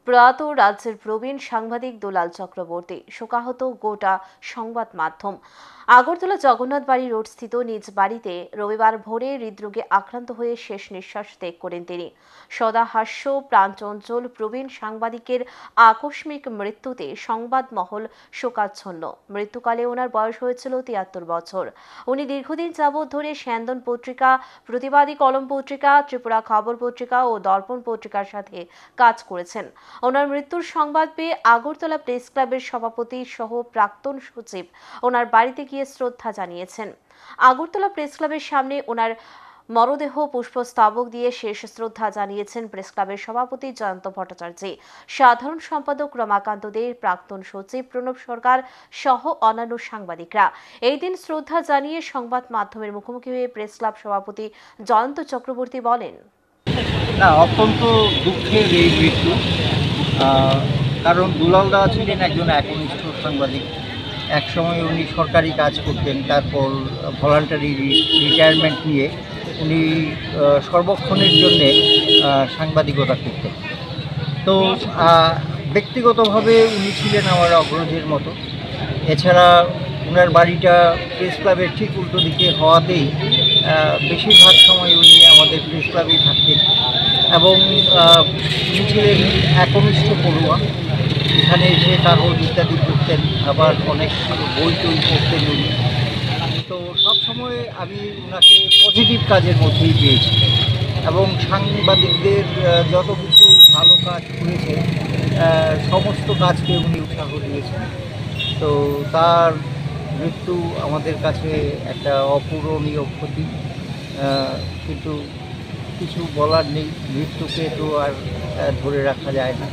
প্রয়াত রাজ্যের প্রবীণ সাংবাদিক দুলাল চক্রবর্তী। শোকাহত গোটা সংবাদ মাধ্যম। আগরতলা জগন্নাথ বাড়ি রোড স্থিত নিজ বাড়িতে রবিবার ভোরে হৃদরোগে আক্রান্ত হয়ে শেষ নিঃশ্বাস ত্যাগ করেন তিনি। সদা হাস্য প্রাণচঞ্চল প্রবীণ সাংবাদিকের আকস্মিক মৃত্যুতে সংবাদ মহল শোকাচ্ছন্ন। মৃত্যুকালে ওনার বয়স হয়েছিল ৭৩ বছর। উনি দীর্ঘদিন যাবৎ ধরে স্যান্দন পত্রিকা, প্রতিবাদী কলম পত্রিকা, ত্রিপুরা খবর পত্রিকা ও দর্পণ পত্রিকার সাথে কাজ করেছেন। ওনার মৃত্যুর সংবাদ পেয়ে আগরতলা প্রেস ক্লাবের সভাপতি সহ প্রাক্তন সচিব ওনার বাড়িতে গিয়ে শ্রদ্ধা জানিয়েছেন। আগরতলা প্রেস ক্লাবের সামনে ওনার মরদেহ পুষ্পস্তবক দিয়ে শেষ শ্রদ্ধা জানিয়েছেন প্রেস ক্লাবের সভাপতি জয়ন্ত ভট্টাচার্য, সাধারণ সম্পাদক রমাকান্ত দে, প্রাক্তন সচিব প্রণব সরকার সহ অন্যান্য সাংবাদিকরা। এই দিন শ্রদ্ধা জানিয়ে সংবাদ মাধ্যমের মুখোমুখি হয়ে প্রেস ক্লাব সভাপতি জয়ন্ত চক্রবর্তী বলেন, অত্যন্ত দুঃখের এই মৃত্যু। কারণ দুলাল দা ছিলেন একজন একনিষ্ঠ সাংবাদিক। একসময় উনি সরকারি কাজ করতেন, তারপর ভলান্টারি রিটায়ারমেন্ট নিয়ে উনি সর্বক্ষণের জন্যে সাংবাদিকতা করতেন। তো ব্যক্তিগতভাবে উনি ছিলেন আমার অগ্রজের মতো। এছাড়া ওনার বাড়িটা প্রেস ক্লাবের ঠিক উল্টো দিকে হওয়াতেই বেশিরভাগ সময় উনি আমাদের প্রেস ক্লাবেই থাকতেন এবং উনি ছিলেন একনিষ্ঠ পড়ুয়া। এখানে এসে কাগজ ইত্যাদি পড়তেন, আবার অনেক বই টই পড়তেন উনি। তো সবসময় আমি ওনাকে পজিটিভ কাজের মধ্যেই পেয়েছি এবং সাংবাদিকদের যত কিছু ভালো কাজ করেছে সমস্ত কাজকে উনি উৎসাহ দিয়েছেন। তো তার মৃত্যু আমাদের কাছে একটা অপূরণীয় ক্ষতি, কিন্তু কিছু বলার নেই। মৃত্যুকে তো আর ধরে রাখা যায় না।